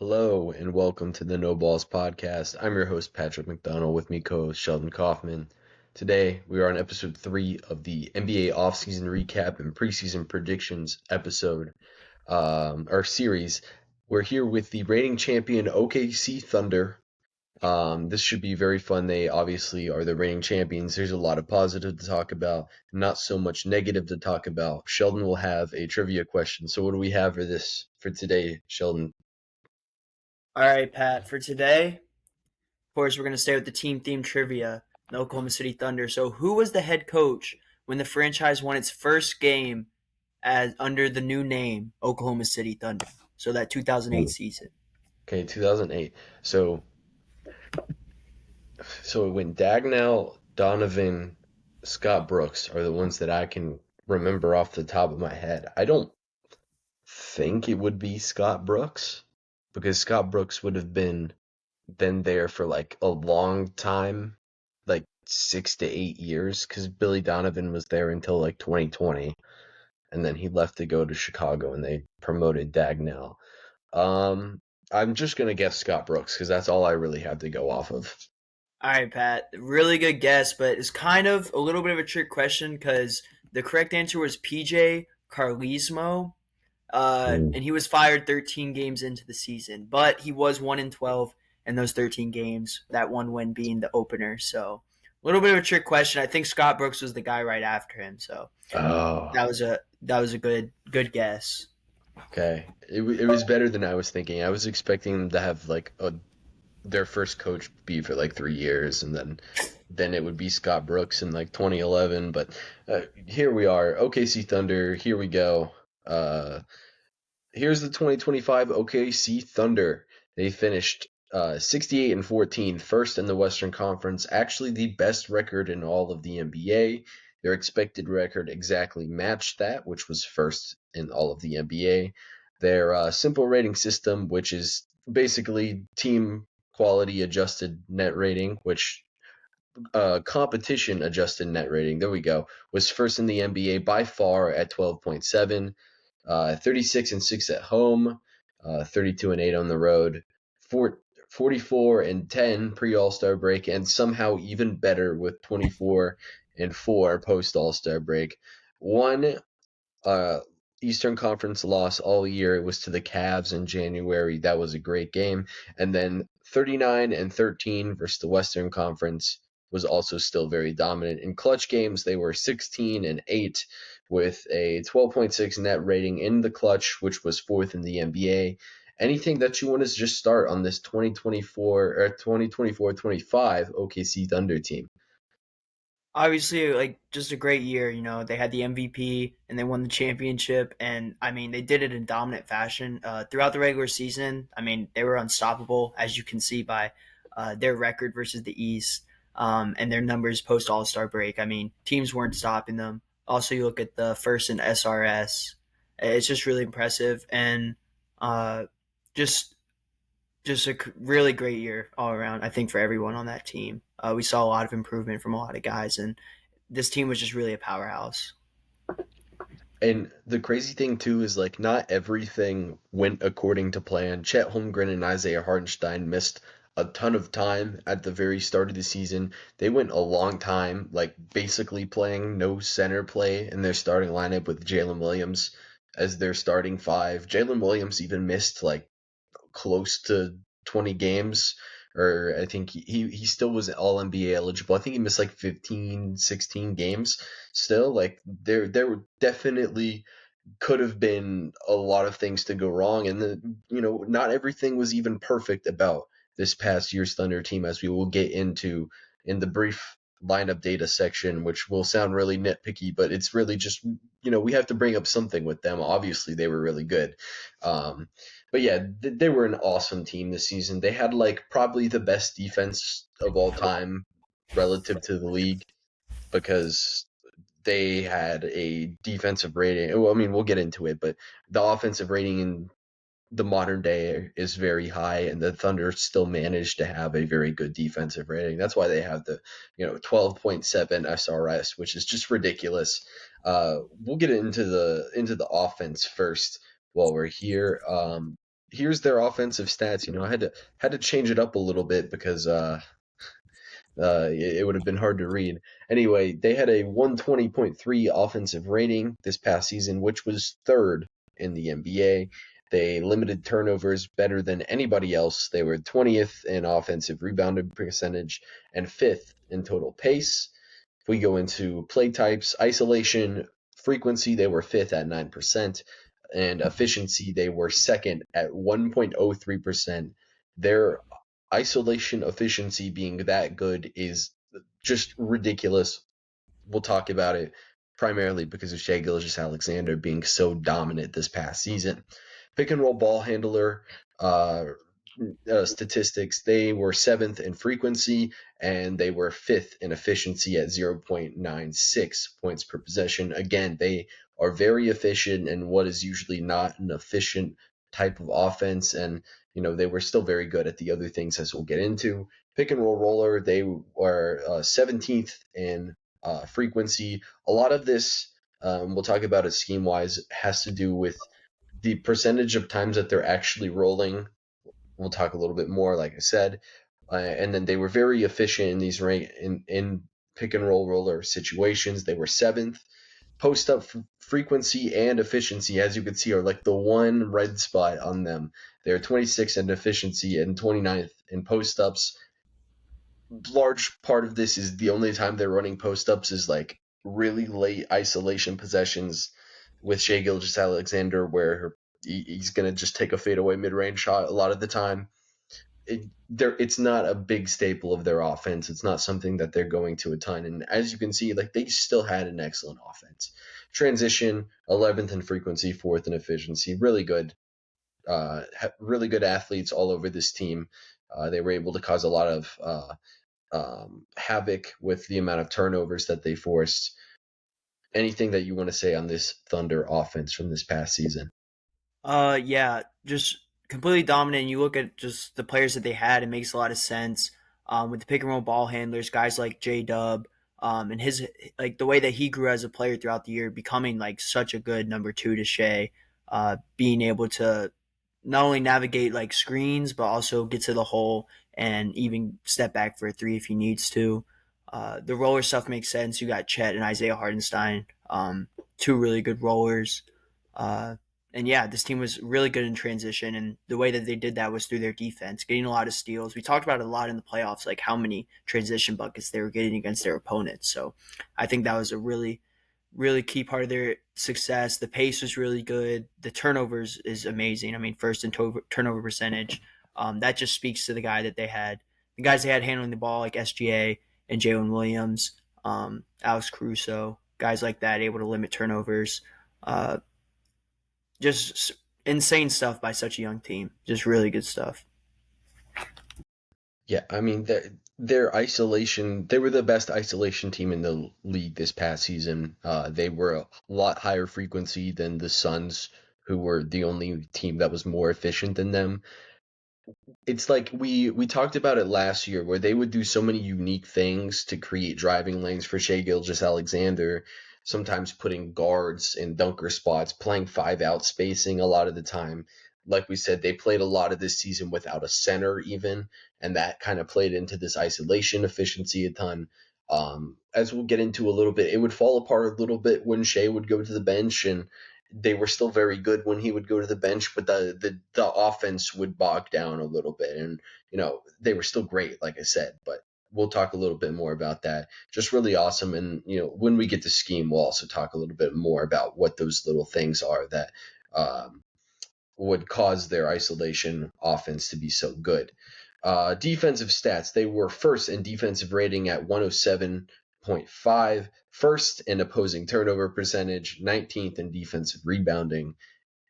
Hello and welcome to the No Balls Podcast. I'm your host, Patrick McDonald, with me co-host Sheldon Kaufman. Today, we are on episode 3 of the NBA offseason recap and preseason predictions episode, or series. We're here with the reigning champion OKC Thunder. This should be very fun. They obviously are the reigning champions. There's a lot of positive to talk about, not so much negative to talk about. Sheldon will have a trivia question. So what do we have for today, Sheldon? All right, Pat. For today, of course, we're going to stay with the team theme trivia, the Oklahoma City Thunder. So, who was the head coach when the franchise won its first game as under the new name Oklahoma City Thunder? So that 2008 season. Okay, 2008. So it went Dagnall, Donovan, Scott Brooks are the ones that I can remember off the top of my head. I don't think it would be Scott Brooks because Scott Brooks would have been there for like a long time, like 6 to 8 years, because Billy Donovan was there until like 2020, and then he left to go to Chicago, and they promoted Dagnall. Um, I'm just gonna guess Scott Brooks because that's all I really have to go off of. All right, Pat. Really good guess, but it's kind of a little bit of a trick question because the correct answer was PJ Carlismo. And he was fired 13 games into the season, but he was 1-12 in those 13 games. That one win being the opener. So a little bit of a trick question. I think Scott Brooks was the guy right after him. So Oh, that was a good guess. okay. It was better than I was thinking. I was expecting them to have like their first coach be for like 3 years, and then it would be Scott Brooks in like 2011. But here we are, OKC Thunder. Here we go. Uh, Here's the 2025 OKC Thunder. They finished 68 and 14, first in the Western Conference, actually the best record in all of the NBA. Their expected record exactly matched that, which was first in all of the NBA. Their simple rating system, which is basically team quality adjusted net rating, which competition adjusted net rating, there we go, was first in the NBA by far at 12.7. 36 and 6 at home, 32 and 8 on the road, 44 and 10 pre All Star break, and somehow even better with 24 and 4 post All Star break. One uh, Eastern Conference loss all year. It was to the Cavs in January. That was a great game. And then 39 and 13 versus the Western Conference was also still very dominant. In clutch games, they were 16 and 8 with a 12.6 net rating in the clutch, which was fourth in the NBA. Anything that you want to just start on this 2024 or 2024-25 OKC Thunder team? Obviously, like just a great year. They had the MVP and they won the championship, and I mean they did it in dominant fashion throughout the regular season. I mean they were unstoppable, as you can see by their record versus the East, and their numbers post All Star break. I mean teams weren't stopping them. Also, you look at the first in SRS. It's just really impressive, and uh, just just a really great year all around. I think for everyone on that team, we saw a lot of improvement from a lot of guys, and this team was just really a powerhouse. And the crazy thing too is like not everything went according to plan. Chet Holmgren and Isaiah Hartenstein missed a ton of time at the very start of the season. They went a long time, like basically playing no center play in their starting lineup with Jalen Williams as their starting five. Jalen Williams even missed like close to 20 games, or I think he still was all NBA eligible. I think he missed like 15, 16 games still. Like there definitely could have been a lot of things to go wrong, and not everything was even perfect about this past year's Thunder team, as we will get into in the brief lineup data section, which will sound really nitpicky, but it's really just we have to bring up something with them. Obviously, they were really good. Um, but yeah, they were an awesome team this season. They had like probably the best defense of all time relative to the league because they had a defensive rating. Well, I mean, we'll get into it, but the offensive rating in the modern day is very high, and the Thunder still managed to have a very good defensive rating. That's why they have the 12.7 SRS, which is just ridiculous. We'll get into the offense first while we're here. here's their offensive stats. I had to change it up a little bit because it would have been hard to read. Anyway, they had a 120.3 offensive rating this past season, which was third in the NBA. They limited turnovers better than anybody else. They were 20th in offensive rebounding percentage and fifth in total pace. If we go into play types, isolation frequency, they were fifth at 9%, and efficiency, they were second at 1.03%. Their isolation efficiency being that good is just ridiculous. We'll talk about it primarily because of Shai Gilgeous-Alexander being so dominant this past season. Pick and roll ball handler uh, statistics, they were seventh in frequency and they were fifth in efficiency at 0.96 points per possession. Again, they are very efficient in what is usually not an efficient type of offense, and they were still very good at the other things as we'll get into. Pick and roll roller, they were 17th in frequency. A lot of this, we'll talk about it scheme wise, has to do with the percentage of times that they're actually rolling. We'll talk a little bit more, like I said. And then they were very efficient in these in pick and roll roller situations. They were seventh. Post up frequency and efficiency, as you can see, are like the one red spot on them. They're 26th in efficiency and 29th in post ups. Large part of this is the only time they're running post ups is like really late isolation possessions with Shai Gilgeous-Alexander, where he's going to just take a fadeaway mid range shot a lot of the time. It's not a big staple of their offense. It's not something that they're going to a ton. And as you can see, like they still had an excellent offense. Transition, 11th in frequency, 4th in efficiency. Really good athletes all over this team. They were able to cause a lot of havoc with the amount of turnovers that they forced. Anything that you want to say on this Thunder offense from this past season? Yeah, just completely dominant. You look at just the players that they had; it makes a lot of sense. With the pick and roll ball handlers, guys like J Dub, and his like the way that he grew as a player throughout the year, becoming like such a good number two to Shea, being able to not only navigate like screens but also get to the hole and even step back for a three if he needs to. The roller stuff makes sense. You got Chet and Isaiah Hardenstein, two really good rollers. Uh, and yeah, this team was really good in transition, and the way that they did that was through their defense, getting a lot of steals. We talked about it a lot in the playoffs, like how many transition buckets they were getting against their opponents. So I think that was a really, really key part of their success. The pace was really good. The turnovers is amazing. I mean, first in turnover percentage. That just speaks to the guys they had handling the ball, like SGA and Jalen Williams, Alex Caruso, guys like that, able to limit turnovers. Uh, just insane stuff by such a young team. Just really good stuff. Yeah, I mean their isolation, they were the best isolation team in the league this past season. They were a lot higher frequency than the Suns, who were the only team that was more efficient than them. It's like we talked about it last year where they would do so many unique things to create driving lanes for Shai Gilgeous-Alexander, sometimes putting guards in dunker spots, playing five out spacing a lot of the time. Like we said, they played a lot of this season without a center even, and that kind of played into this isolation efficiency a ton. As we'll get into a little bit, it would fall apart a little bit when Shea would go to the bench, and they were still very good when he would go to the bench, but the offense would bog down a little bit, and they were still great, like I said. But we'll talk a little bit more about that. Just really awesome, and when we get to scheme, we'll also talk a little bit more about what those little things are that would cause their isolation offense to be so good. Defensive stats, they were first in defensive rating at 107.5, first in opposing turnover percentage, 19th in defensive rebounding.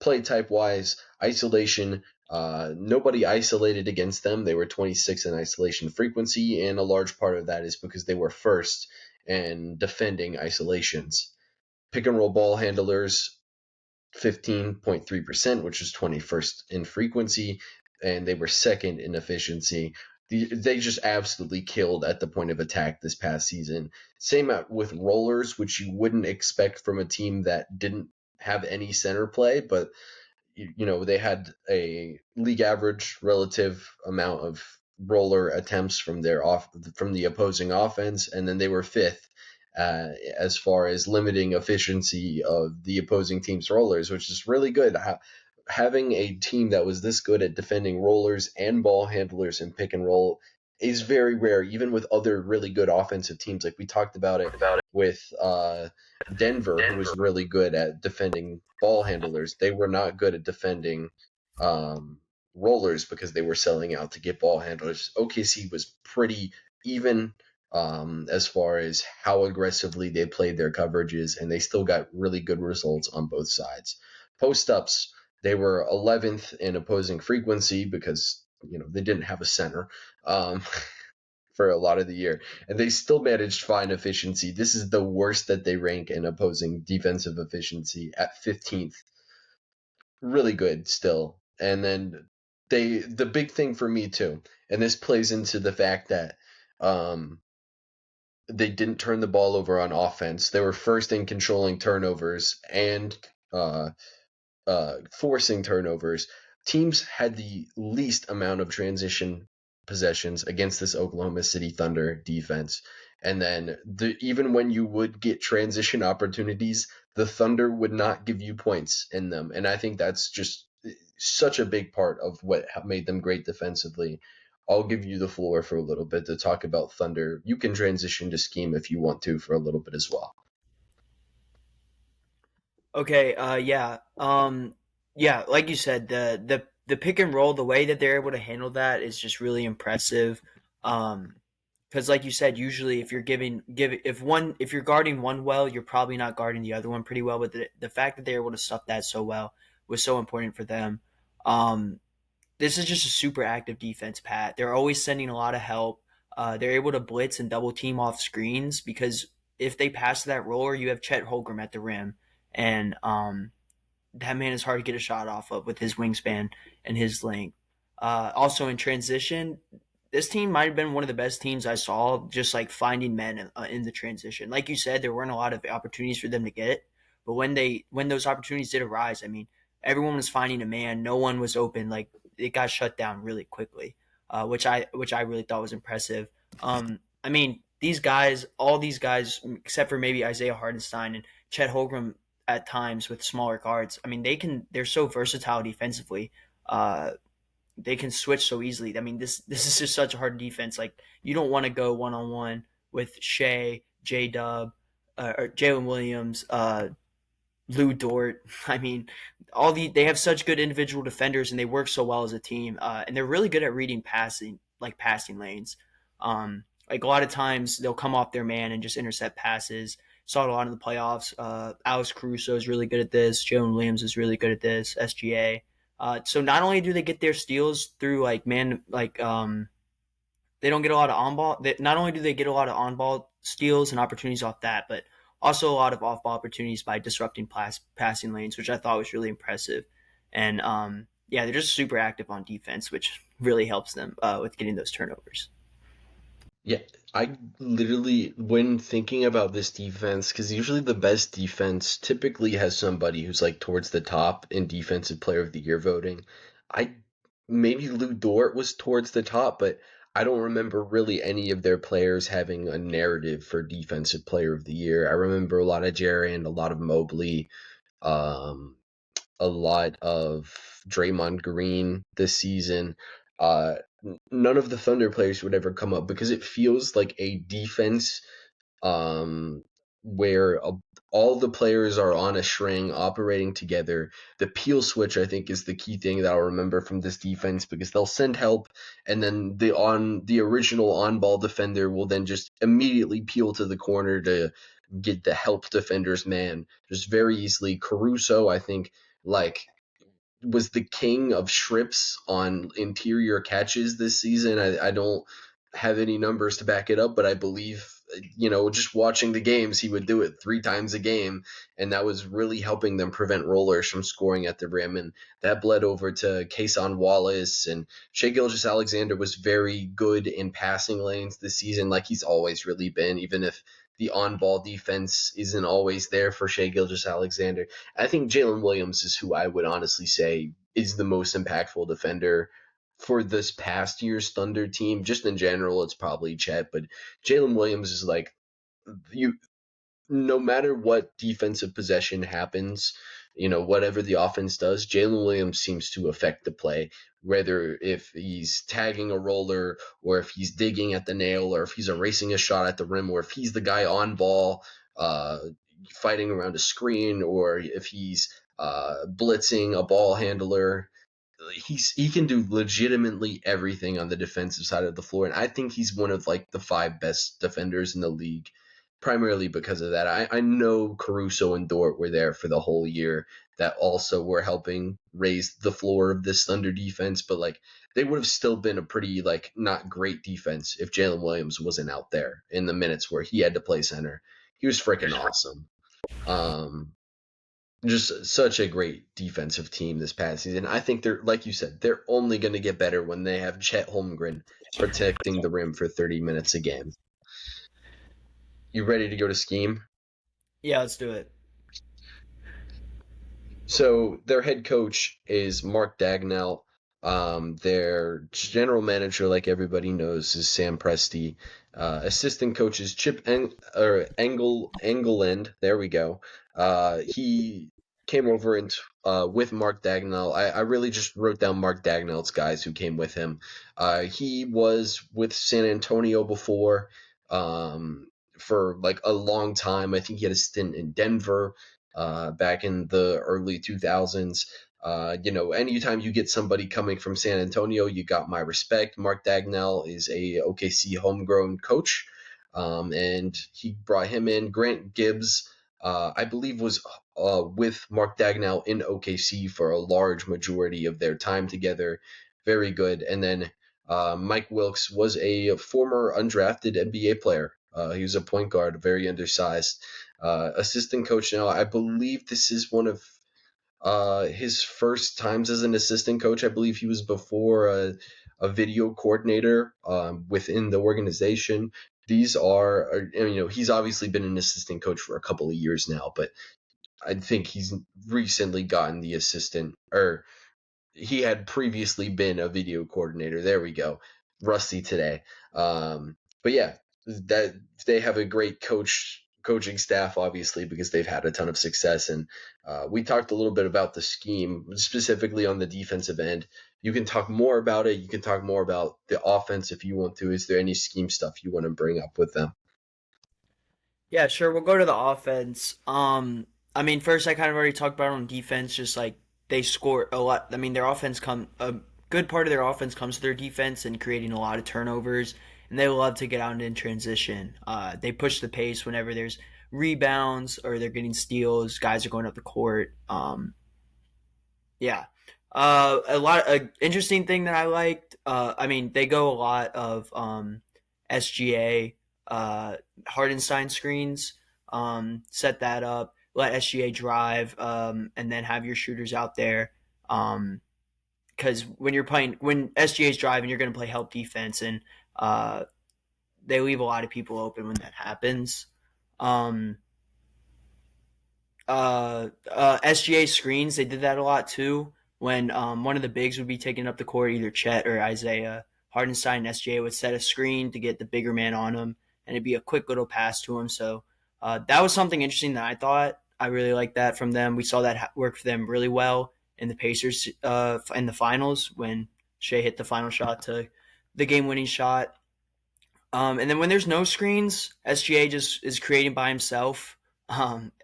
Play type wise, isolation, nobody isolated against them. They were 26th in isolation frequency, and a large part of that is because they were first in defending isolations. Pick and roll ball handlers, 15.3%, which was 21st in frequency, and they were second in efficiency. They just absolutely killed at the point of attack this past season. Same with rollers, which you wouldn't expect from a team that didn't have any center play, but they had a league average relative amount of roller attempts from the opposing offense, and then they were fifth as far as limiting efficiency of the opposing team's rollers, which is really good. Having a team that was this good at defending rollers and ball handlers and pick and roll is very rare, even with other really good offensive teams. Like we talked about it with Denver, who was really good at defending ball handlers. They were not good at defending rollers because they were selling out to get ball handlers. OKC was pretty even as far as how aggressively they played their coverages, and they still got really good results on both sides. Post ups, they were 11th in opposing frequency because they didn't have a center. For a lot of the year, and they still managed fine efficiency. This is the worst that they rank in opposing defensive efficiency at 15th. Really good still. And then the big thing for me too, and this plays into the fact that they didn't turn the ball over on offense. They were first in controlling turnovers and forcing turnovers. Teams had the least amount of transition possessions against this Oklahoma City Thunder defense. And then even when you would get transition opportunities, the Thunder would not give you points in them. And I think that's just such a big part of what made them great defensively. I'll give you the floor for a little bit to talk about Thunder. You can transition to scheme if you want to for a little bit as well. Okay, yeah, like you said, the pick and roll, the way that they're able to handle that is just really impressive. Because like you said, usually if you're if you're guarding one well, you're probably not guarding the other one pretty well. But the fact that they're able to stuff that so well was so important for them. Um, this is just a super active defense, Pat. They're always sending a lot of help. They're able to blitz and double team off screens because if they pass to that roller, you have Chet Holmgren at the rim, and that man is hard to get a shot off of with his wingspan and his length. Also in transition, this team might have been one of the best teams I saw, just like finding men in the transition. Like you said, there weren't a lot of opportunities for them to get, but when those opportunities did arise, I mean, everyone was finding a man. No one was open. Like it got shut down really quickly, which I really thought was impressive. I mean, all these guys, except for maybe Isaiah Hardenstein and Chet Holmgren, at times with smaller guards. I mean, they're so versatile defensively. They can switch so easily. I mean, this is just such a hard defense. Like you don't want to go one on one with Shea, J Dub, or Jalen Williams, Lou Dort. I mean, they have such good individual defenders and they work so well as a team. And they're really good at reading passing lanes. Like a lot of times they'll come off their man and just intercept passes. Saw it a lot in the playoffs. Alex Caruso is really good at this. Jalen Williams is really good at this. SGA. So not only do they get their steals through they don't get a lot of on ball. Not only do they get a lot of on ball steals and opportunities off that, but also a lot of off ball opportunities by disrupting passing lanes, which I thought was really impressive. And yeah, they're just super active on defense, which really helps them with getting those turnovers. Yeah, I literally, when thinking about this defense, because usually the best defense typically has somebody who's like towards the top in defensive player of the year voting. I maybe Lou Dort was towards the top, but I don't remember really any of their players having a narrative for defensive player of the year. I remember a lot of Jerry and a lot of Mobley, um, a lot of Draymond Green this season. Uh, None of the Thunder players would ever come up because it feels like a defense um, where all the players are on a string operating together. The peel switch, I think, is the key thing that I'll remember from this defense because they'll send help, and then the original on ball defender will then just immediately peel to the corner to get the help defender's man just very easily. Caruso, I think, like was the king of strips on interior catches this season. I don't have any numbers to back it up, but I believe, just watching the games, he would do it 3 times a game, and that was really helping them prevent rollers from scoring at the rim. And that bled over to Kason Wallace, and Shea Gilgeous-Alexander was very good in passing lanes this season, like he's always really been, even if the on-ball defense isn't always there for Shea Gilgeous-Alexander. I think Jalen Williams is who I would honestly say is the most impactful defender for this past year's Thunder team. Just in general, it's probably Chet, but Jalen Williams is like you no matter what defensive possession happens, whatever the offense does, Jalen Williams seems to affect the play. Whether if he's tagging a roller, or if he's digging at the nail, or if he's erasing a shot at the rim, or if he's the guy on ball, fighting around a screen, or if he's blitzing a ball handler, he can do legitimately everything on the defensive side of the floor, and I think he's one of like the 5 best defenders in the league, primarily because of that. I know Caruso and Dort were there for the whole year, that also were helping raise the floor of this Thunder defense, but like they would have still been a pretty like not great defense if Jalen Williams wasn't out there in the minutes where he had to play center. He was freaking awesome. Just such a great defensive team this past season. I think they're, like you said, they're only going to get better when they have Chet Holmgren protecting the rim for 30 minutes a game. You ready to go to scheme? Yeah, let's do it. So their head coach is Mark Dagnall. Their general manager, like everybody knows, is Sam Presti. Assistant coach is Chip Engelland. There we go. He came over and with Mark Dagnall. I really just wrote down Mark Dagnall's guys who came with him. He was with San Antonio before, for like a long time. I think he had a stint in Denver back in the early 2000s. Anytime you get somebody coming from San Antonio, you got my respect. Mark Dagnall is a OKC homegrown coach, and he brought him in. Grant Gibbs, I believe, was with Mark Dagnall in OKC for a large majority of their time together. Very good. And then Mike Wilkes was a former undrafted NBA player. He was a point guard, very undersized. Assistant coach now. I believe this is one of his first times as an assistant coach. I believe he was before a video coordinator within the organization. These are, he's obviously been an assistant coach for a couple of years now, but I think he's recently gotten the assistant, or he had previously been a video coordinator. There we go. Rusty today. But yeah, that they have a great coaching staff, obviously, because they've had a ton of success. And we talked a little bit about the scheme, specifically on the defensive end. You can talk more about it. You can talk more about the offense if you want to. Is there any scheme stuff you want to bring up with them? Yeah, sure. We'll go to the offense. I mean, first I kind of already talked about on defense, just like they score a lot. I mean, their offense a good part of their offense comes to their defense and creating a lot of turnovers, and they love to get out in transition. They push the pace whenever there's rebounds or they're getting steals. Guys are going up the court. Yeah. A interesting thing that I liked. I mean, they go a lot of SGA, Hardenstein screens. Set that up. Let SGA drive, and then have your shooters out there. Because when SGA is driving, you're going to play help defense, and they leave a lot of people open when that happens. Um, SGA screens, they did that a lot too. When one of the bigs would be taking up the court, either Chet or Isaiah Hardenstein, SGA would set a screen to get the bigger man on him, and it'd be a quick little pass to him. So that was something interesting that I thought. I really liked that from them. We saw that work for them really well in the Pacers in the finals when Shea hit the final shot to the game-winning shot. And then when there's no screens, SGA just is creating by himself.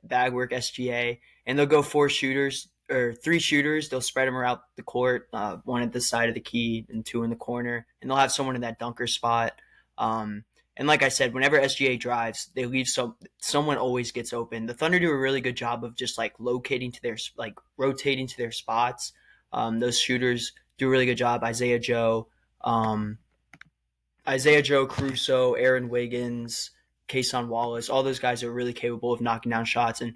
Bag work SGA, and they'll go 4 shooters or 3 shooters. They'll spread them around the court, one at the side of the key and 2 in the corner, and they'll have someone in that dunker spot. And like I said, whenever SGA drives, they leave someone always gets open. The Thunder do a really good job of just like rotating to their spots. Those shooters do a really good job. Isaiah Joe, Caruso, Aaron Wiggins, Kason Wallace, all those guys are really capable of knocking down shots and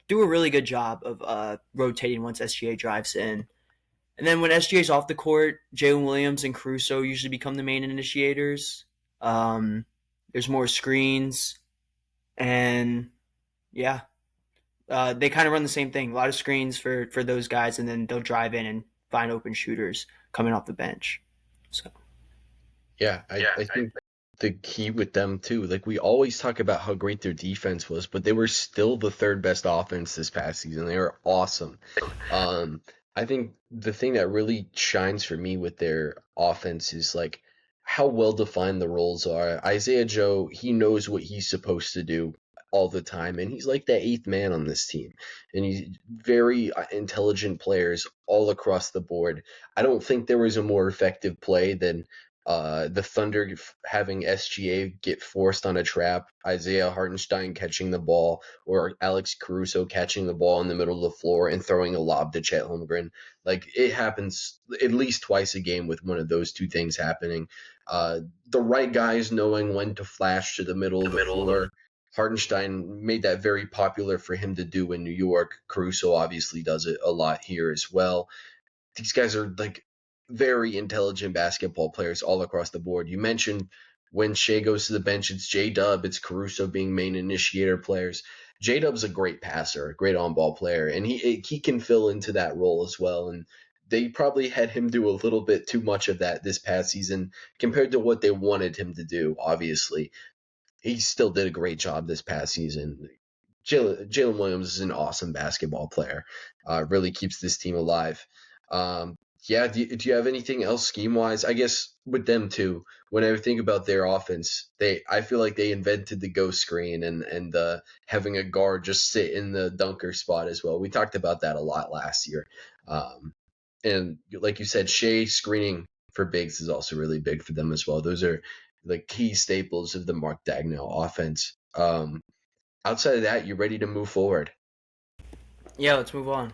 do a really good job of rotating once SGA drives in. And then when SGA's off the court, Jalen Williams and Caruso usually become the main initiators. There's more screens. And yeah, they kind of run the same thing. A lot of screens for those guys, and then they'll drive in and find open shooters coming off the bench. So Yeah, I think the key with them too, like we always talk about how great their defense was, but they were still the third best offense this past season. They were awesome. Um, I think the thing that really shines for me with their offense is like how well defined the roles are. Isaiah Joe, he knows what he's supposed to do all the time, and he's like the eighth man on this team. And he's very intelligent players all across the board. I don't think there was a more effective play than the Thunder having SGA get forced on a trap, Isaiah Hartenstein catching the ball, or Alex Caruso catching the ball in the middle of the floor and throwing a lob to Chet Holmgren. Like it happens at least twice a game with one of those two things happening. The right guys knowing when to flash to the middle of the floor. Hartenstein made that very popular for him to do in New York. Caruso obviously does it a lot here as well. These guys are like very intelligent basketball players all across the board. You mentioned when Shea goes to the bench, it's J Dub, it's Caruso being main initiator players. J Dub's a great passer, a great on ball player, and he can fill into that role as well. And they probably had him do a little bit too much of that this past season compared to what they wanted him to do, obviously he still did a great job this past season. Jalen Williams is an awesome basketball player. Really keeps this team alive. Yeah, do you have anything else scheme wise? I guess with them too. When I think about their offense, I feel like they invented the ghost screen and having a guard just sit in the dunker spot as well. We talked about that a lot last year. Um, and like you said, Shea screening for bigs is also really big for them as well. Those are the key staples of the Mark Dagnall offense. Outside of that, you ready to move forward? yeah, let's move on.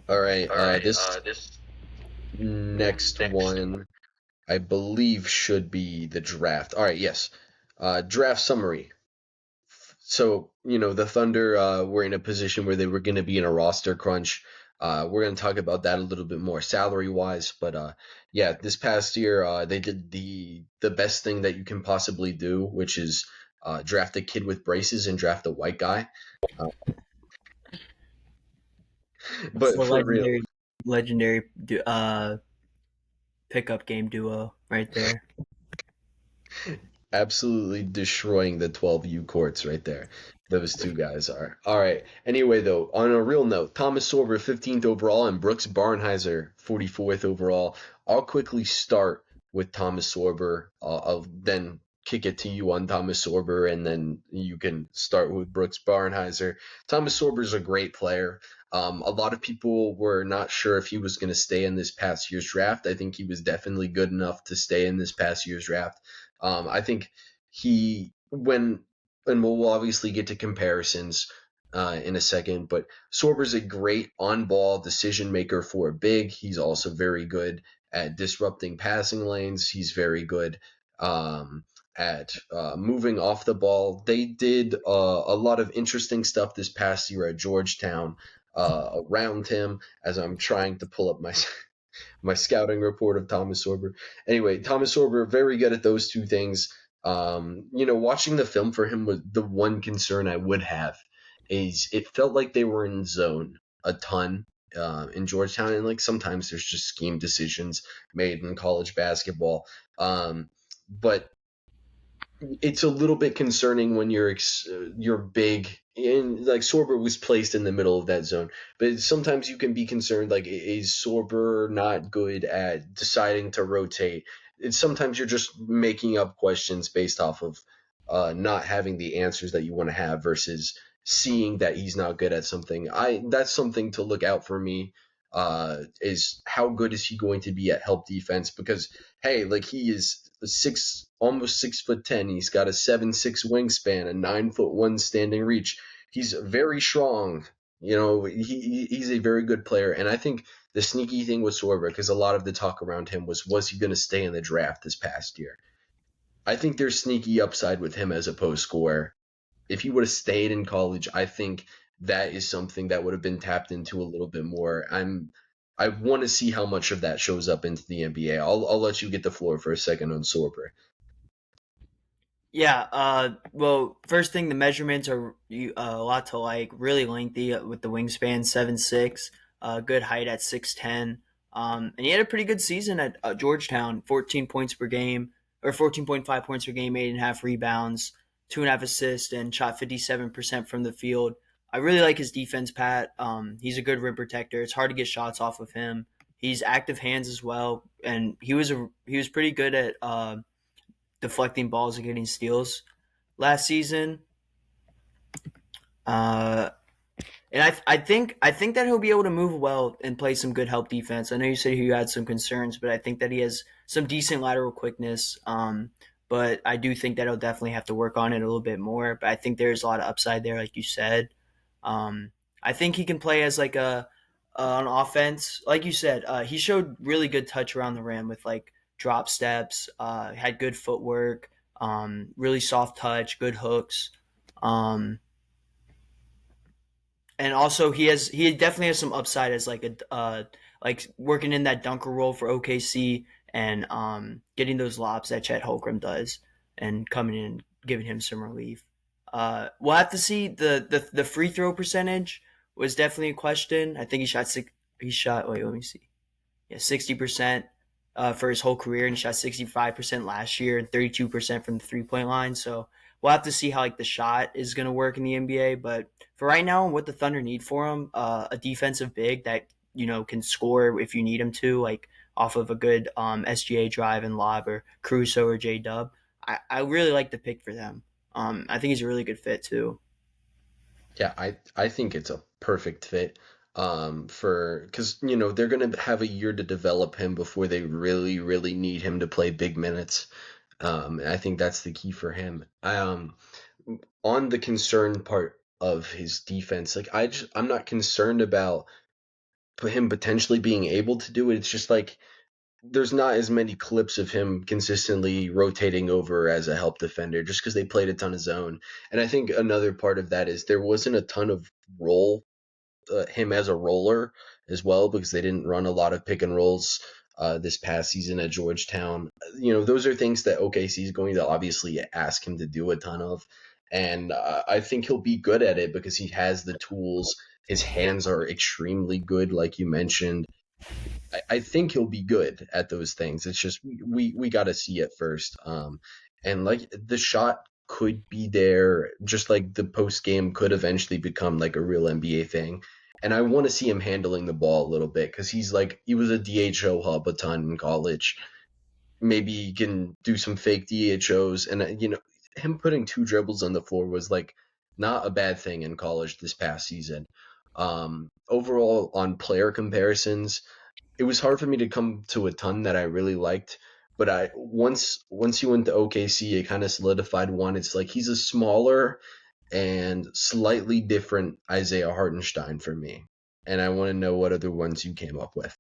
All right. This next one, I believe, should be the draft. All right. Yes. Draft summary. So, the Thunder were in a position where they were going to be in a roster crunch. We're going to talk about that a little bit more salary wise, but yeah, this past year they did the best thing that you can possibly do, which is draft a kid with braces and draft a white guy. Uh, That's the but for real, legendary pickup game duo right there. absolutely destroying the 12U courts right there. Those two guys are. All right. Anyway, though, on a real note, Thomas Sorber, 15th overall, and Brooks Barnheiser, 44th overall. I'll quickly start with Thomas Sorber. I'll then kick it to you on Thomas Sorber, and then you can start with Brooks Barnheiser. Thomas Sorber is a great player. A lot of people were not sure if he was going to stay in this past year's draft. I think he was definitely good enough to stay in this past year's draft. I think he when and we'll obviously get to comparisons in a second, but Sorber's a great on-ball decision maker for a big. He's also very good at disrupting passing lanes. He's very good at moving off the ball. They did a lot of interesting stuff this past year at Georgetown around him. As I'm trying to pull up my scouting report of Thomas Sorber. Anyway, Thomas Sorber, very good at those two things. Watching the film for him was the one concern I would have is it felt like they were in zone a ton in Georgetown, and like sometimes there's just scheme decisions made in college basketball. But it's a little bit concerning when you're big and like Sorber was placed in the middle of that zone. But sometimes you can be concerned like is Sorber not good at deciding to rotate? Sometimes you're just making up questions based off of not having the answers that you want to have versus seeing that he's not good at something. I That's something to look out for me. Is how good is he going to be at help defense? Because hey, like he is almost 6'10". He's got a 7'6" wingspan, a 9'1" standing reach. He's very strong. He's a very good player, and I think the sneaky thing with Sorber, because a lot of the talk around him was he going to stay in the draft this past year? I think there's sneaky upside with him as a post scorer. If he would have stayed in college, I think that is something that would have been tapped into a little bit more. I want to see how much of that shows up into the NBA. I'll let you get the floor for a second on Sorber. Yeah. Well, first thing, the measurements are a lot to like. Really lengthy with the wingspan 7'6", good height at 6'10". And he had a pretty good season at Georgetown. 14 points per game, or 14.5 points per game, 8.5 rebounds, 2.5 assists, and shot 57% from the field. I really like his defense, Pat. He's a good rim protector. It's hard to get shots off of him. He's active hands as well, and he was pretty good at deflecting balls and getting steals last season. Uh, and I think that he'll be able to move well and play some good help defense. I know you said you had some concerns, but I think that he has some decent lateral quickness. But I do think that he'll definitely have to work on it a little bit more. But I think there's a lot of upside there, like you said. Um, I think he can play as like a on offense, like you said. He showed really good touch around the rim with like drop steps. Had good footwork. Really soft touch, good hooks. Um, and also he definitely has some upside as like a like working in that dunker role for OKC and getting those lobs that Chet Holmgren does and coming in and giving him some relief. We'll have to see the free throw percentage was definitely a question. I think he shot six. He shot. Wait, let me see. Yeah, 60% for his whole career, and he shot 65% last year and 32% from the 3 point line. So we'll have to see how like the shot is going to work in the NBA. But for right now, what the Thunder need for him, a defensive big that can score if you need him to, like off of a good SGA drive and lob or Caruso or J Dub. I really like the pick for them. I think he's a really good fit too. Yeah, I think it's a perfect fit for because they're gonna have a year to develop him before they really need him to play big minutes. And I think that's the key for him. On the concern part of his defense, like I'm not concerned about him potentially being able to do it. It's just like there's not as many clips of him consistently rotating over as a help defender just because they played a ton of zone. And I think another part of that is there wasn't a ton of role him as a roller as well because they didn't run a lot of pick and rolls this past season at Georgetown. Those are things that OKC is going to obviously ask him to do a ton of. And I think he'll be good at it because he has the tools. His hands are extremely good, like you mentioned. I think he'll be good at those things. It's just we got to see it first. And like the shot could be there, just like the post game could eventually become like a real NBA thing. And I want to see him handling the ball a little bit because he was a DHO hub a ton in college. Maybe he can do some fake DHOs, and him putting two dribbles on the floor was like not a bad thing in college this past season. Overall, on player comparisons, it was hard for me to come to a ton that I really liked. But I once you went to OKC, it kind of solidified one. It's like he's a smaller and slightly different Isaiah Hartenstein for me. And I want to know what other ones you came up with.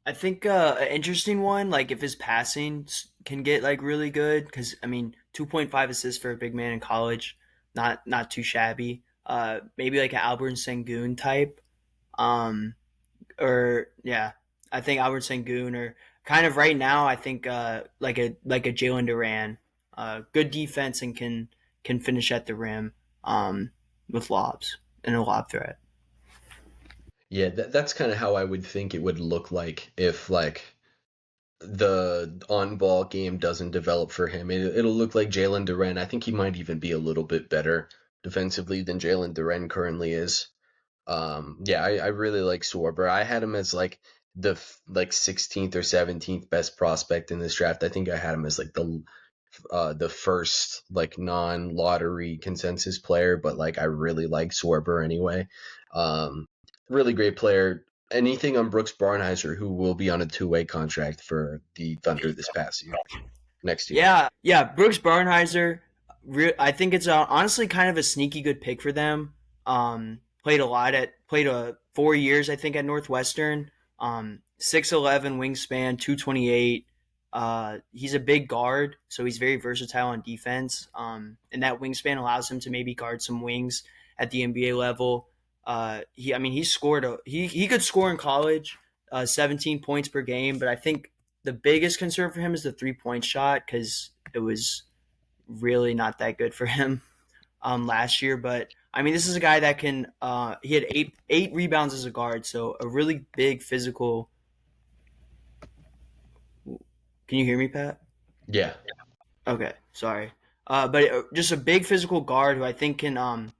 I think an interesting one, like if his passing can get like really good, because I mean, 2.5 assists for a big man in college, not too shabby. Maybe like an Albert Sengun type, um, or yeah, I think Albert Sengun, or kind of right now, I think like a Jalen Duran, good defense and can finish at the rim, with lobs and a lob threat. Yeah, that's kind of how I would think it would look like if like the on-ball game doesn't develop for him. It'll look like Jalen Duren. I think he might even be a little bit better defensively than Jalen Duren currently is. Yeah, I really like Sorber. I had him as like like 16th or 17th best prospect in this draft. I think I had him as like the first like non-lottery consensus player, but like I really like Sorber anyway. Um, really great player. Anything on Brooks Barnheiser, who will be on a two-way contract for the Thunder this past year, next year. Yeah. Brooks Barnheiser. I think it's honestly kind of a sneaky good pick for them. Played 4 years I think at Northwestern. 6'11" wingspan, 228. He's a big guard, so he's very versatile on defense. And that wingspan allows him to maybe guard some wings at the NBA level. He could score in college, 17 points per game, but I think the biggest concern for him is the 3 point shot because it was really not that good for him last year. But I mean, this is a guy that can. He had eight rebounds as a guard, so a really big physical. Can you hear me, Pat? Yeah, Okay, sorry. But just a big physical guard who I think can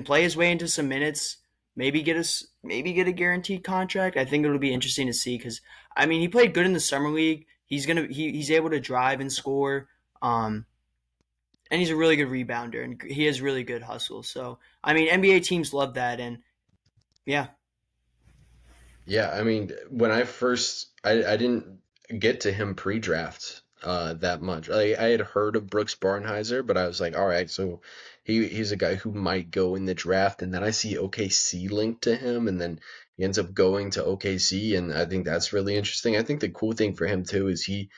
play his way into some minutes. Maybe get a guaranteed contract. I think it'll be interesting to see because I mean he played good in the summer league. He's able to drive and score. And he's a really good rebounder and he has really good hustle. So I mean NBA teams love that and yeah, yeah. I mean, when I didn't get to him pre-draft that much. I had heard of Brooks Barnhizer, but I was like, all right, so he's a guy who might go in the draft, and then I see OKC linked to him, and then he ends up going to OKC, and I think that's really interesting. I think the cool thing for him too is he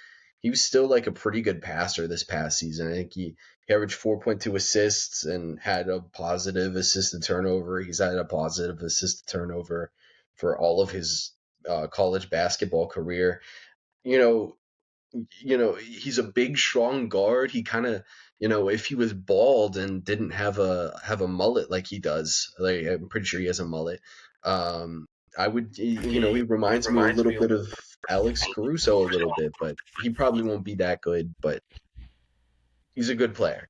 was still like a pretty good passer this past season. I think he averaged 4.2 assists and had a positive assist to turnover. He's had a positive assist to turnover for all of his college basketball career. You know, he's a big, strong guard. He kind of, if he was bald and didn't have a mullet like he does, like I'm pretty sure he has a mullet. Um, I would, he reminds me a little bit of Alex Caruso a little bit, but he probably won't be that good. But he's a good player.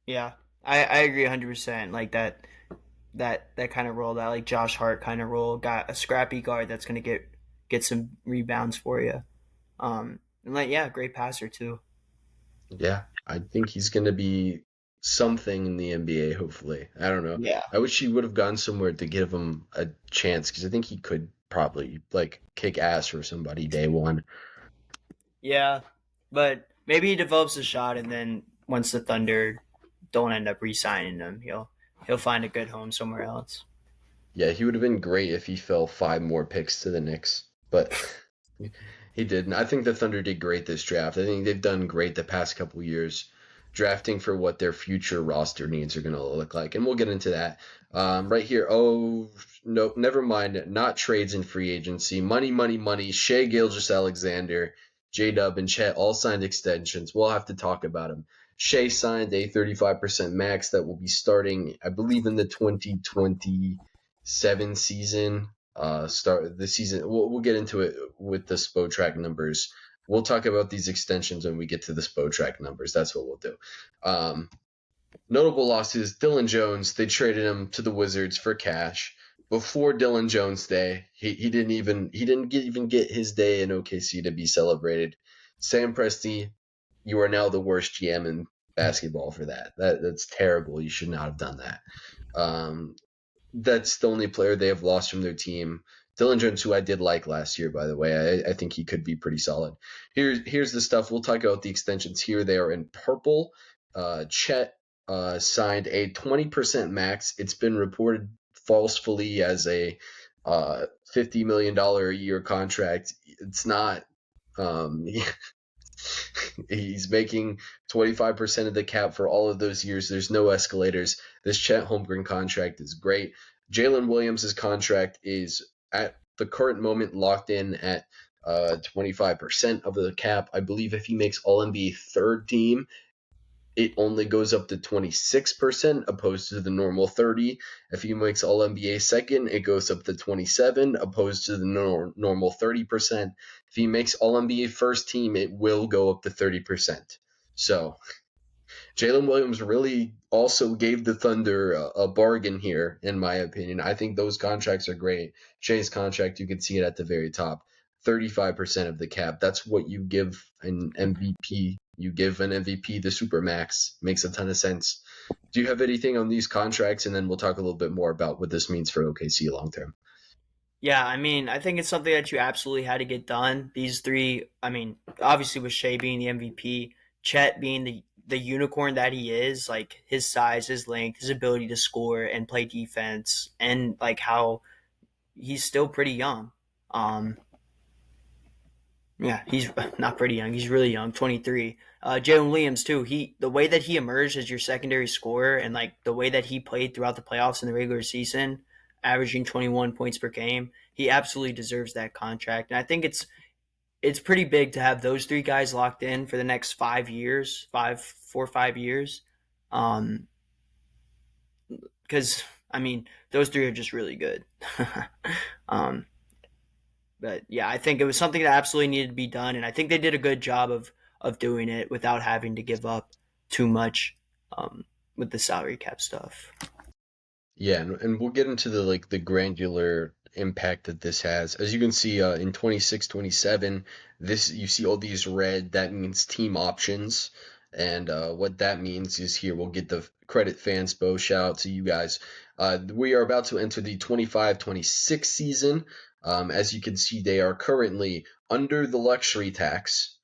yeah. I agree 100%. Like that kind of role, that like Josh Hart kind of role, got a scrappy guard that's gonna get some rebounds for you. And like yeah, great passer too. Yeah, I think he's going to be something in the NBA, hopefully. I don't know. Yeah, I wish he would have gone somewhere to give him a chance because I think he could probably like kick ass for somebody day one. yeah, but maybe he develops a shot, and then once the Thunder don't end up re-signing him, he'll find a good home somewhere else. Yeah, he would have been great if he fell five more picks to the Knicks, but he didn't. I think the Thunder did great this draft. I think they've done great the past couple years, drafting for what their future roster needs are going to look like, and we'll get into that right here. Oh no, never mind. Not trades and free agency. Money, money, money. Shea Gilgeous-Alexander, J Dub, and Chet all signed extensions. We'll have to talk about them. Shea signed a 35% max that will be starting, I believe, in the 2027 season. Start the season. We'll get into it with the Spotrac numbers. We'll talk about these extensions when we get to the Spotrac numbers. That's what we'll do. Um, Notable losses: Dylan Jones. They traded him to the Wizards for cash. Before Dylan Jones Day, he didn't even get his day in OKC to be celebrated. Sam Presti, you are now the worst GM in basketball for that. That's terrible. You should not have done that. Um, that's the only player they have lost from their team. Dylan Jones, who I did like last year, by the way, I think he could be pretty solid. Here's the stuff. We'll talk about the extensions here. They are in purple. Chet signed a 20% max. It's been reported falsely as a $50 million a year contract. It's not. Um, He's making 25% of the cap for all of those years. There's no escalators. This Chet Holmgren contract is great. Jalen Williams' contract is at the current moment locked in at 25% of the cap. I believe if he makes All NBA third team, it only goes up to 26% opposed to the normal 30. If he makes All NBA second, it goes up to 27 opposed to the normal 30%. If he makes All NBA first team, it will go up to 30%. So Jalen Williams really also gave the Thunder a bargain here, in my opinion. I think those contracts are great. Shea's contract, you can see it at the very top. 35% of the cap. That's what you give an MVP. You give an MVP the supermax. Makes a ton of sense. Do you have anything on these contracts? And then we'll talk a little bit more about what this means for OKC long term. Yeah, I mean, I think it's something that you absolutely had to get done. These three, I mean, obviously with Shea being the MVP, Chet being the unicorn that he is, like his size, his length, his ability to score and play defense, and like how he's still pretty young. Um, yeah, he's not pretty young. He's really young, 23. Jalen Williams too. The way that he emerged as your secondary scorer and like the way that he played throughout the playoffs and the regular season, averaging 21 points per game, he absolutely deserves that contract. And I think it's pretty big to have those three guys locked in for the next 5 years, 4 or 5 years. Um, because I mean, those three are just really good. um, but yeah, I think it was something that absolutely needed to be done, and I think they did a good job of doing it without having to give up too much um, with the salary cap stuff. Yeah, and we'll get into the like the granular impact that this has. As you can see, in 26, 27, this you see all these red. That means team options, and what that means is here we'll get the credit fanspo. Shout out to you guys. We are about to enter the 25-26 season. As you can see, they are currently under the luxury tax,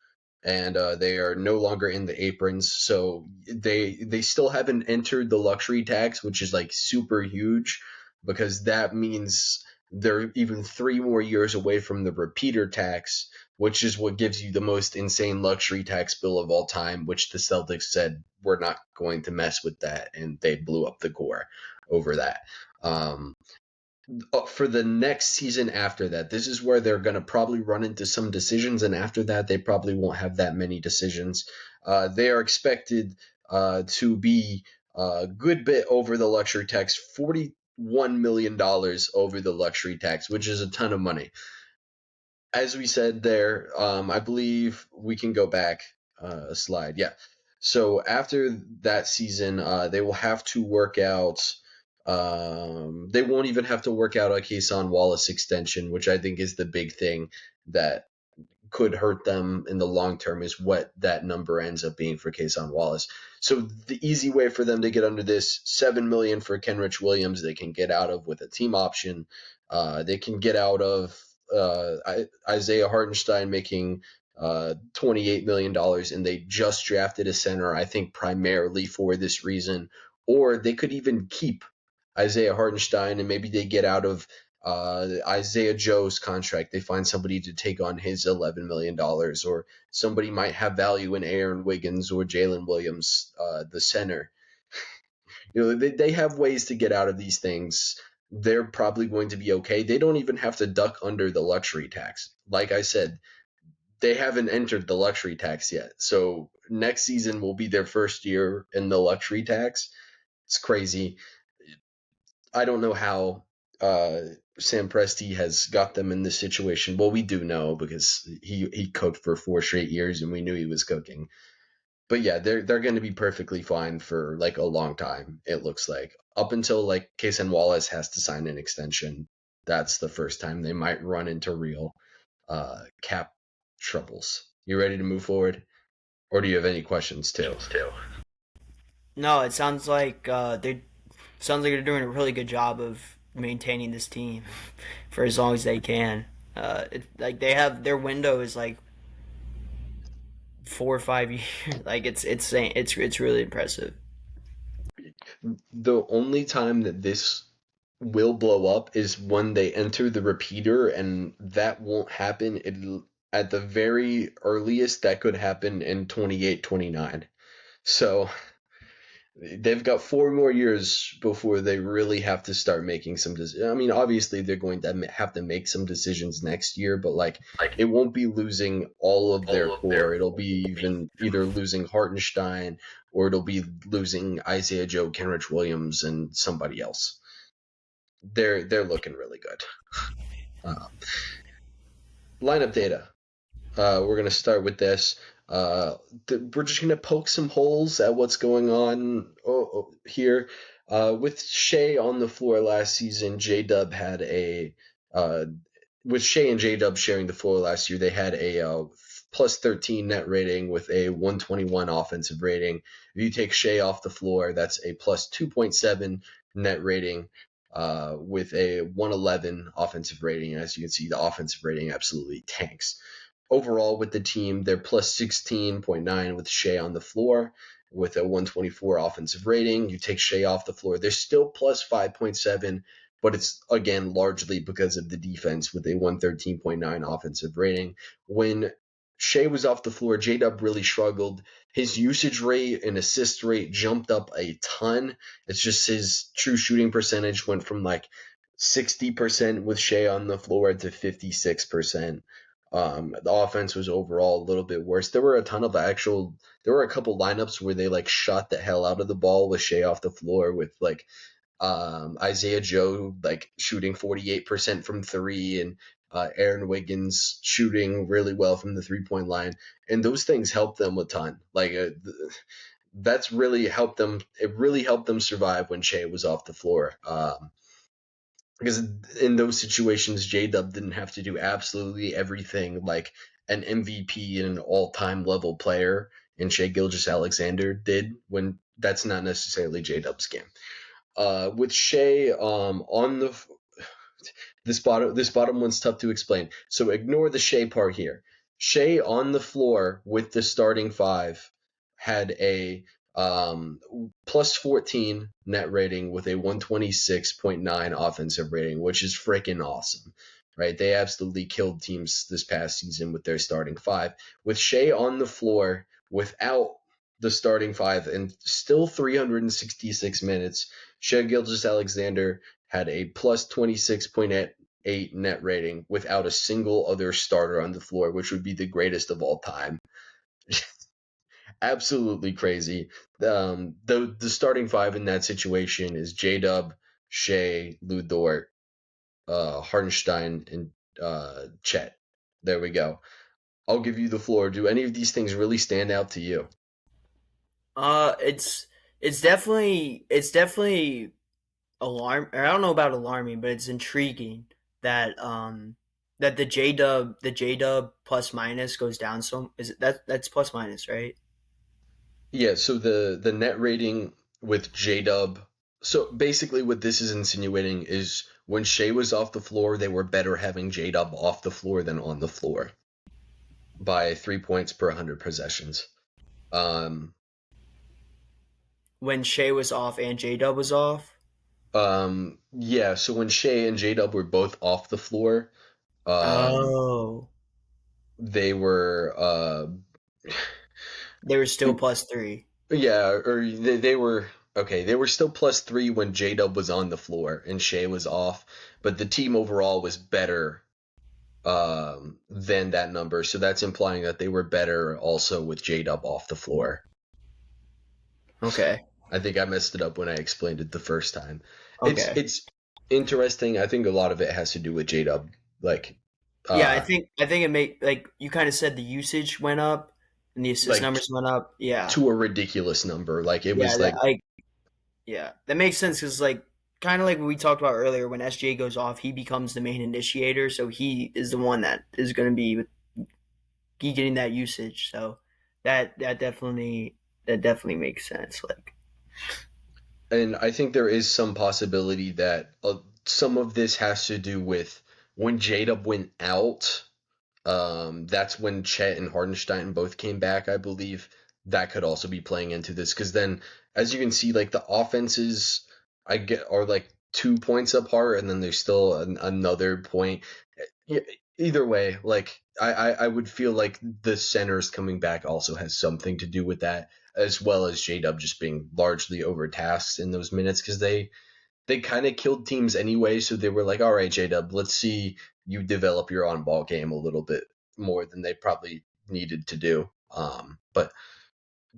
and they are no longer in the aprons. So they still haven't entered the luxury tax, which is like super huge because that means they're even 3 more years away from the repeater tax, which is what gives you the most insane luxury tax bill of all time, which the Celtics said we're not going to mess with that, and they blew up the core over that. Um, for the next season after that, this is where they're going to probably run into some decisions, and after that, they probably won't have that many decisions. They are expected to be a good bit over the luxury tax, $41 million over the luxury tax, which is a ton of money. As we said there, I believe we can go back a slide. Yeah. So after that season, they will have to work out. They won't even have to work out a Kason Wallace extension, which I think is the big thing that could hurt them in the long term is what that number ends up being for Kason Wallace. So the easy way for them to get under this $7 million for Kenrich Williams, they can get out of with a team option. They can get out of Isaiah Hartenstein making $28 million, and they just drafted a center, I think, primarily for this reason. Or they could even keep Isaiah Hartenstein, and maybe they get out of Isaiah Joe's contract. They find somebody to take on his $11 million, or somebody might have value in Aaron Wiggins or Jalen Williams, the center. They have ways to get out of these things. They're probably going to be okay. They don't even have to duck under the luxury tax. Like I said, they haven't entered the luxury tax yet. So next season will be their first year in the luxury tax. It's crazy. I don't know how Sam Presti has got them in this situation. Well, we do know because he cooked for 4 straight years, and we knew he was cooking. But yeah, they're going to be perfectly fine for like a long time. It looks like up until like Kason Wallace has to sign an extension. That's the first time they might run into real cap troubles. You ready to move forward, or do you have any questions too? No, it sounds like they're doing a really good job of maintaining this team for as long as they can. Like they have their window is like 4 or 5 years. Like it's really impressive. The only time that this will blow up is when they enter the repeater, and that won't happen. At the very earliest, that could happen in 28, 29. So they've got 4 more years before they really have to start making some decisions. I mean, obviously they're going to have to make some decisions next year, but like it won't be losing all of their core. It'll be even either losing Hartenstein, or it'll be losing Isaiah Joe, Kenrich Williams, and somebody else. They're looking really good. Uh, Lineup data. We're going to start with this. We're just going to poke some holes at what's going on here. With Shea on the floor last season, J Dub had uh, with Shea and J Dub sharing the floor last year, they had a plus 13 net rating with a 121 offensive rating. If you take Shea off the floor, that's a plus 2.7 net rating. With a 111 offensive rating. As you can see, the offensive rating absolutely tanks. Overall, with the team, they're plus 16.9 with Shea on the floor with a 124 offensive rating. You take Shea off the floor, they're still plus 5.7, but it's, again, largely because of the defense with a 113.9 offensive rating. When Shea was off the floor, J-Dub really struggled. His usage rate and assist rate jumped up a ton. It's just his true shooting percentage went from like 60% with Shea on the floor to 56%. The offense was overall a little bit worse. There were a ton of actual. There were a couple lineups where they like shot the hell out of the ball with Shea off the floor with like Isaiah Joe like shooting 48% from three and Aaron Wiggins shooting really well from the 3 point line, and those things helped them a ton. Like that's really helped them. It really helped them survive when Shea was off the floor. Because in those situations, J Dub didn't have to do absolutely everything like an MVP and an all-time level player and Shea Gilgeous-Alexander did. When that's not necessarily J Dub's game. With Shea on the this bottom one's tough to explain. So ignore the Shea part here. Shea on the floor with the starting five had a plus 14 net rating with a 126.9 offensive rating, which is freaking awesome. Right? They absolutely killed teams this past season with their starting five. With Shea on the floor without the starting five and still 366 minutes, Shea Gilgeous-Alexander had a plus 26.8 net rating without a single other starter on the floor, which would be the greatest of all time. Absolutely crazy. The starting five in that situation is J Dub, Shea, Lou Dort, Hartenstein, and Chet. There we go. I'll give you the floor. Do any of these things really stand out to you? It's it's definitely alarm. Or I don't know about alarming, but it's intriguing that that the J Dub plus minus goes down. So is it that's plus minus, right? Yeah, so the net rating with J Dub. So basically, what this is insinuating is when Shea was off the floor, they were better having J Dub off the floor than on the floor by 3 points per 100 possessions. Um, When Shea was off and J Dub was off. yeah. So when Shea and J Dub were both off the floor, um, Oh, they were they were still plus three. yeah, or they were okay. They were still plus three when J Dub was on the floor and Shea was off, but the team overall was better than that number. So that's implying that they were better also with J Dub off the floor. Okay. I think I messed it up when I explained it the first time. It's Okay. it's interesting. I think a lot of it has to do with J Dub. Like, Yeah, I uh, think I think it make like you kind of said the usage went up and the assist like numbers went up. Yeah. to a ridiculous number. Like it Yeah, was that like I yeah, that makes sense because like kind of like what we talked about earlier, when SJ goes off, he becomes the main initiator, so he is the one that is going to be getting that usage. So that definitely makes sense. Like and I think there is some possibility that some of this has to do with when J-Dub went out. That's when Chet and Hardenstein both came back, I believe. That could also be playing into this because then, as you can see, like the offenses, I get are like 2 points apart, and then there's still another point. Yeah, either way, like I would feel like the centers coming back also has something to do with that, as well as J Dub just being largely overtasked in those minutes because they kind of killed teams anyway. So they were like, all right, J Dub, let's see you develop your on ball game a little bit more than they probably needed to do. But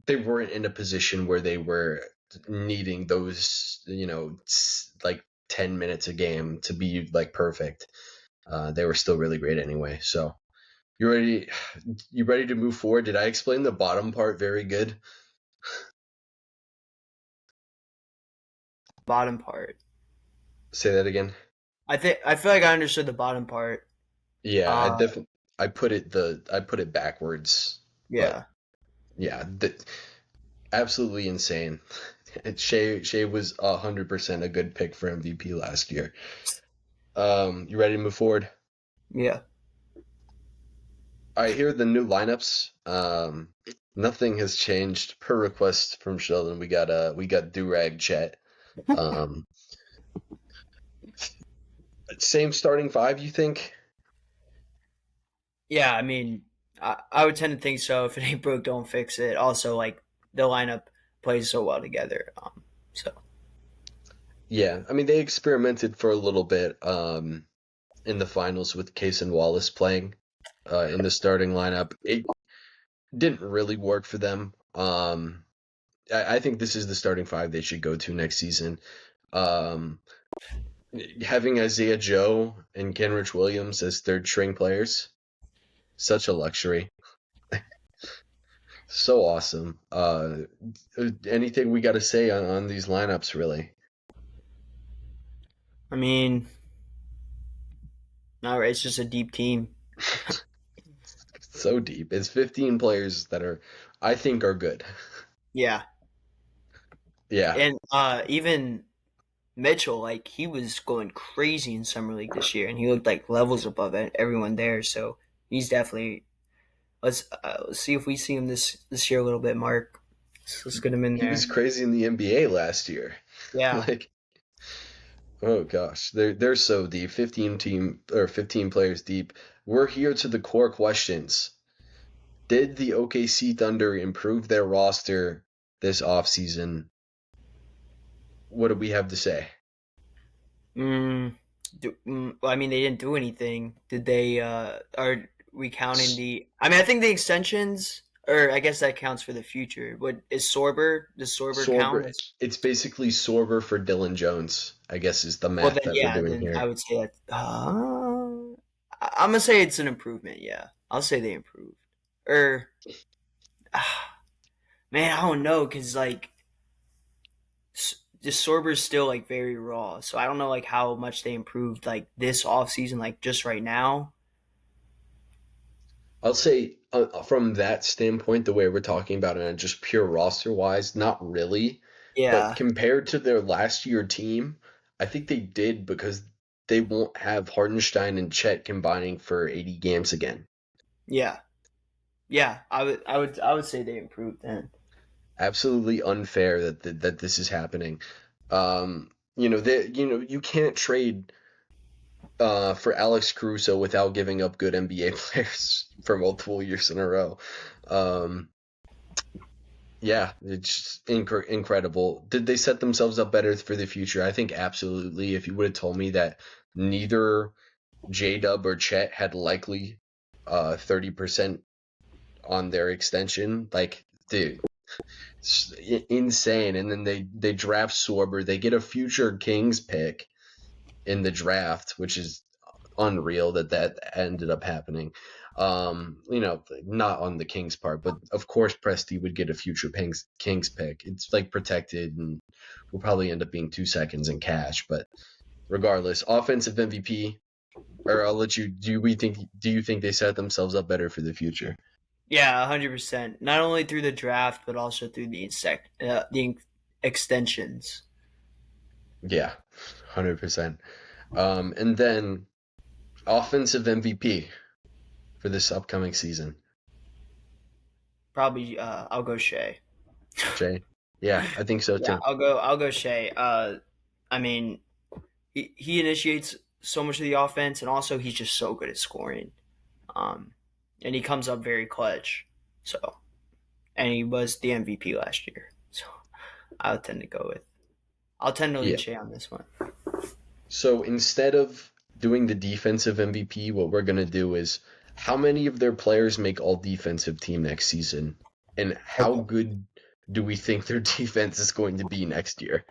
they weren't in a position where they were needing those, like 10 minutes a game to be like perfect. They were still really great anyway. So you ready? You ready to move forward? Did I explain the bottom part very good? bottom part. Say that again. I feel like I understood the bottom part. Yeah, I Uh, definitely I put it backwards, but yeah. yeah, absolutely insane. Shea was 100% a good pick for MVP last year. You ready to move forward? Yeah. I hear the new lineups. Nothing has changed per request from Sheldon. We got Durag Chet. Um, same starting five, you think? Yeah, I mean, I would tend to think so. If it ain't broke, don't fix it. Also, like the lineup plays so well together. So Yeah, I mean they experimented for a little bit in the finals with Case and Wallace playing. in the starting lineup. It didn't really work for them. I think this is the starting five they should go to next season. Um, Having Isaiah Joe and Kenrich Williams as third string players, such a luxury. So awesome. Anything we got to say on these lineups, really? I mean, no, it's just a deep team. So deep. It's 15 players that I think, are good. Yeah, Yeah, and even Mitchell, like he was going crazy in summer league this year, and he looked like levels above everyone there. So he's definitely let's see if we see him this year a little bit, Mark. Let's get him in he was there. crazy in the NBA last year. Yeah. Like, oh gosh, they're so deep. 15 players deep. We're here to the core questions. Did the OKC Thunder improve their roster this offseason? What do we have to say? Mm, well, I mean, they didn't do anything. Did they? Are we counting the? I mean, I think the extensions, or I guess that counts for the future. What is Sorber? Does Sorber count Sorber, as? it's basically Sorber for Dylan Jones, I guess is the Well, math then that we're yeah, doing then I here. would say that. I'm gonna say it's an improvement. Yeah, I'll say they improved. Or man, I don't know, cause like just Sorber's still like very raw, so I don't know like how much they improved like this off season, like just right now. I'll say from that standpoint, the way we're talking about it, and just pure roster wise, not really. But Yeah, compared to their last year team, I think they did because they won't have Hardenstein and Chet combining for 80 games again. yeah. Yeah, I would say they improved then. Absolutely unfair that this is happening. You can't trade for Alex Caruso without giving up good NBA players for multiple years in a row. Um, Yeah, it's incredible. Did they set themselves up better for the future? I think absolutely. If you would have told me that neither J Dub or Chet had likely 30% on their extension, like, dude, it's insane. And then they draft Sorber. They get a future Kings pick in the draft, which is unreal that ended up happening. Not on the Kings part, but of course Presti would get a future Kings pick. It's like protected and will probably end up being 2 seconds in cash. But regardless, offensive MVP. Or I'll let you. Do you think they set themselves up better for the future? Yeah, 100%. Not only through the draft, but also through the extensions. Yeah, 100%. And then offensive MVP for this upcoming season. Probably, I'll go Shea. Jay. Yeah, I think so Yeah, too. I'll go Shea. I mean, he initiates so much of the offense, and also he's just so good at scoring. Um, and he comes up very clutch. So, and he was the MVP last year. So, I would tend to go with. I'll tend to lean Yeah. Shea on this one. So instead of doing the defensive MVP, what we're going to do is how many of their players make all defensive team next season? And how Okay. good do we think their defense is going to be next year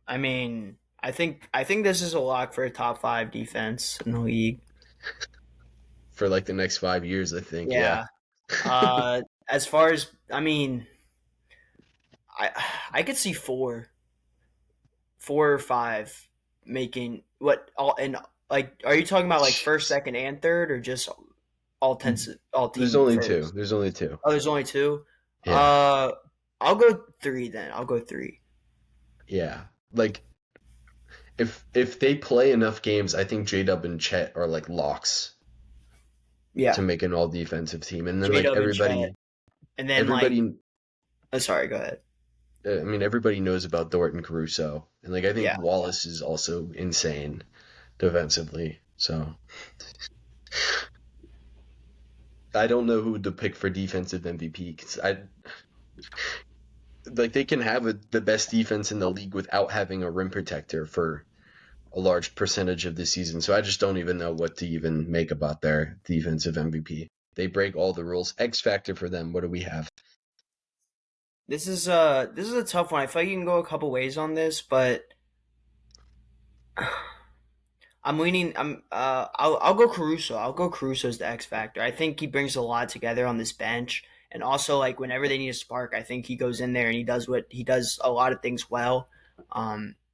I mean, I think this is a lock for a top five defense in the league. for like the next 5 years? I think, yeah. Yeah. As far as I mean, I I could see four or five making what all and like. Are you talking about like first, second, and third, or just all There's team only two. first? There's only two. Oh, there's only two. Yeah. Uh, I'll go three then. I'll go three. Yeah. Like if they play enough games, I think J Dub and Chet are like locks to Yeah, make an all defensive team. And then J like Dub and Chet, and then like. everybody Oh, sorry. Go ahead. I mean, everybody knows about Dort and Caruso, and like I think Yeah. Wallace is also insane defensively. So I don't know who to pick for defensive MVP because I like they can have the best defense in the league without having a rim protector for a large percentage of the season. So I just don't even know what to even make about their defensive MVP. They break all the rules. X factor for them. What do we have? This is a tough one. I feel like you can go a couple ways on this, but I'm leaning. I'll go Caruso. I'll go Caruso as the X factor. I think he brings a lot together on this bench, and also like whenever they need a spark, I think he goes in there and he does a lot of things well.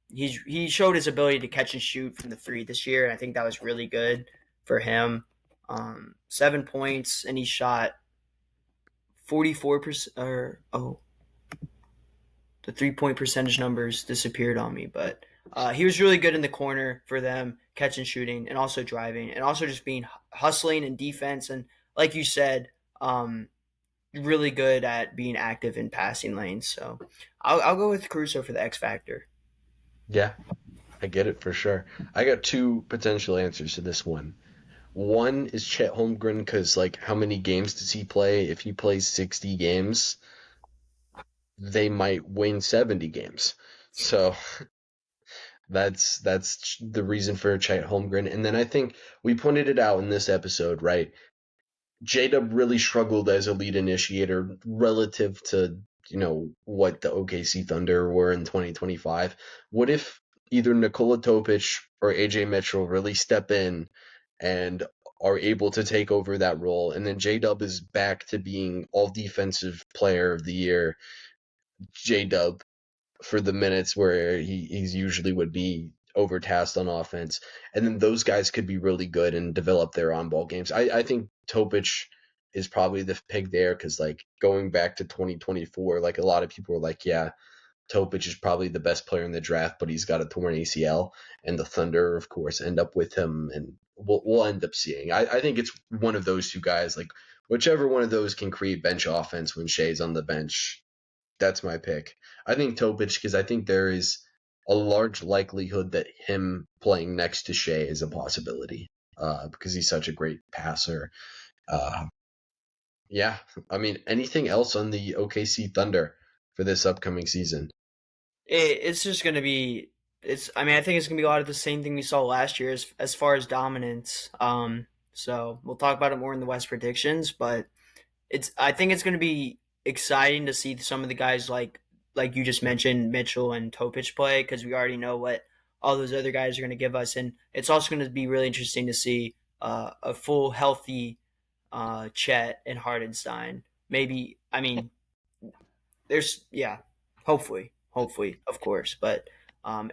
He showed his ability to catch and shoot from the three this year, and I think that was really good for him. 7 points, and he shot 44%. Or the 3 point percentage numbers disappeared on me, but he was really good in the corner for them, catching, shooting, and also driving, and also just being hustling and defense, and like you said, really good at being active in passing lanes. So I'll go with Caruso for the X factor. Yeah, I get it for sure. I got two potential answers to this one. One is Chet Holmgren because, like, how many games does he play? If he plays 60 games, they might win 70 games. So that's the reason for Chet Holmgren. And then I think we pointed it out in this episode, right? J-Dub really struggled as a lead initiator relative to, what the OKC Thunder were in 2025. What if either Nikola Topic or AJ Mitchell really step in and are able to take over that role, and then J-Dub is back to being all defensive player of the year, J-Dub, for the minutes where he's usually would be overtasked on offense. And then those guys could be really good and develop their on ball games. I think Topic is probably the pick there because, like, going back to 2024, like, a lot of people were like, yeah, Topic is probably the best player in the draft, but he's got a torn ACL. And the Thunder, of course, end up with him, and we'll end up seeing. I think it's one of those two guys, like, whichever one of those can create bench offense when Shea's on the bench. That's my pick. I think Topic because I think there is a large likelihood that him playing next to Shea is a possibility because he's such a great passer. Uh, yeah, I mean, anything else on the OKC Thunder for this upcoming season? It's just gonna be. It's. I mean, I think it's gonna be a lot of the same thing we saw last year as far as dominance. So we'll talk about it more in the West predictions, but it's. I think it's gonna be exciting to see some of the guys like you just mentioned, Mitchell and Topic play because we already know what all those other guys are gonna give us, and it's also gonna be really interesting to see a full healthy Chet and Hardenstein. Maybe. I mean, there's yeah, hopefully, of course, but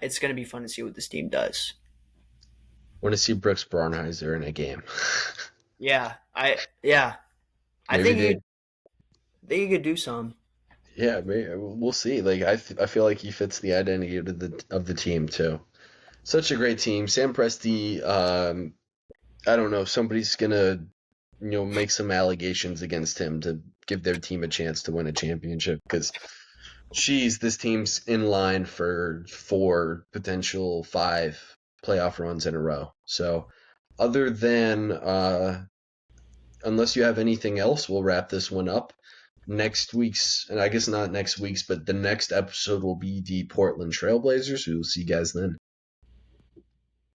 it's going to be fun to see what this team does. Want to see Brooks Barnheiser in a game? Yeah, I Maybe think they. he could do some. Yeah, maybe, we'll see. Like I feel like he fits the identity of the team too. Such a great team. Sam Presti. I don't know if somebody's gonna make some allegations against him to give their team a chance to win a championship because, geez, this team's in line for 4, potential 5 playoff runs in a row. So, other than unless you have anything else, we'll wrap this one up. Next week's, and I guess not next week's, but the next episode will be the Portland Trailblazers. We will see you guys then.